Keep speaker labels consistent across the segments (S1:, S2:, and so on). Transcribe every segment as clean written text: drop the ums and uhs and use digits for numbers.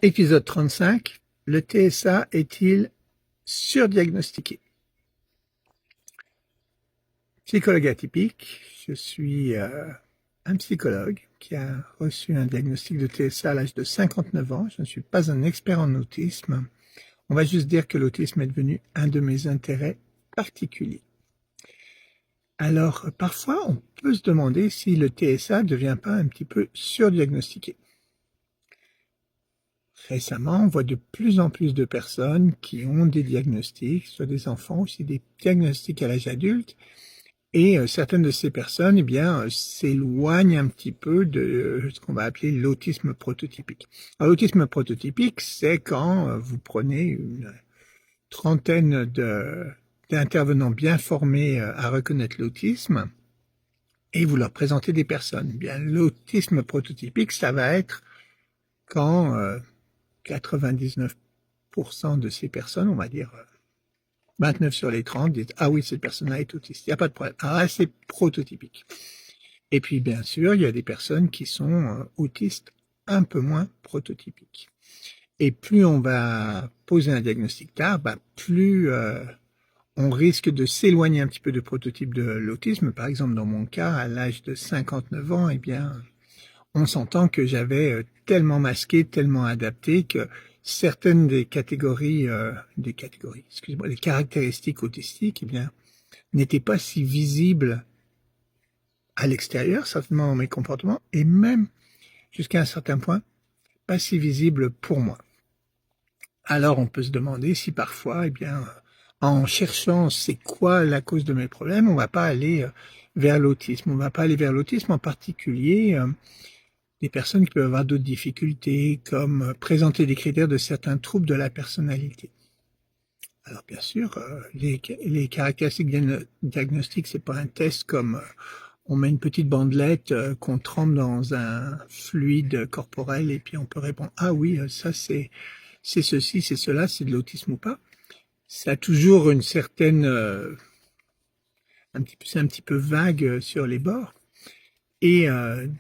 S1: Épisode 35. Le TSA est-il surdiagnostiqué? Psychologue atypique. Je suis un psychologue qui a reçu un diagnostic de TSA à l'âge de 59 ans. Je ne suis pas un expert en autisme. On va juste dire que l'autisme est devenu un de mes intérêts particuliers. Alors, parfois, on peut se demander si le TSA ne devient pas un petit peu surdiagnostiqué. Récemment, on voit de plus en plus de personnes qui ont des diagnostics, soit des enfants, aussi des diagnostics à l'âge adulte, et certaines de ces personnes, s'éloignent un petit peu de ce qu'on va appeler l'autisme prototypique. Alors, l'autisme prototypique, c'est quand vous prenez une trentaine d'intervenants bien formés à reconnaître l'autisme, et vous leur présentez des personnes. Bien, l'autisme prototypique, ça va être quand 99% de ces personnes, on va dire 29 sur les 30, disent « Ah oui, cette personne-là est autiste, il n'y a pas de problème. » Alors là, c'est prototypique. Et puis, bien sûr, il y a des personnes qui sont autistes un peu moins prototypiques. Et plus on va poser un diagnostic tard, plus on risque de s'éloigner un petit peu du prototype de l'autisme. Par exemple, dans mon cas, à l'âge de 59 ans, on s'entend que j'avais tellement masqué, tellement adapté que certaines des des caractéristiques autistiques, n'étaient pas si visibles à l'extérieur, certainement dans mes comportements, et même, jusqu'à un certain point, pas si visibles pour moi. Alors, on peut se demander si parfois, en cherchant c'est quoi la cause de mes problèmes, on va pas aller vers l'autisme. On va pas aller vers l'autisme en particulier, des personnes qui peuvent avoir d'autres difficultés, comme présenter des critères de certains troubles de la personnalité. Alors bien sûr, les caractéristiques diagnostiques, c'est pas un test comme on met une petite bandelette qu'on trempe dans un fluide corporel et puis on peut répondre « Ah oui, ça c'est ceci, c'est cela, c'est de l'autisme ou pas ». Ça a toujours une certaine... c'est un petit peu vague sur les bords. Et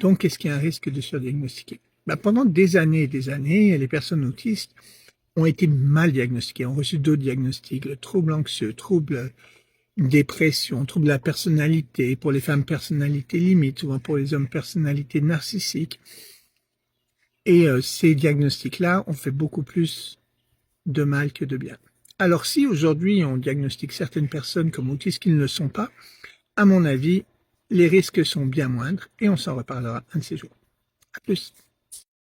S1: donc, est-ce qu'il y a un risque de surdiagnostiquer? Pendant des années et des années, les personnes autistes ont été mal diagnostiquées, ont reçu d'autres diagnostics, le trouble anxieux, trouble dépression, trouble de la personnalité, pour les femmes personnalité limite, souvent pour les hommes personnalité narcissique. Et ces diagnostics-là ont fait beaucoup plus de mal que de bien. Alors si aujourd'hui on diagnostique certaines personnes comme autistes qui ne le sont pas, à mon avis, les risques sont bien moindres et on s'en reparlera un de ces jours. À plus.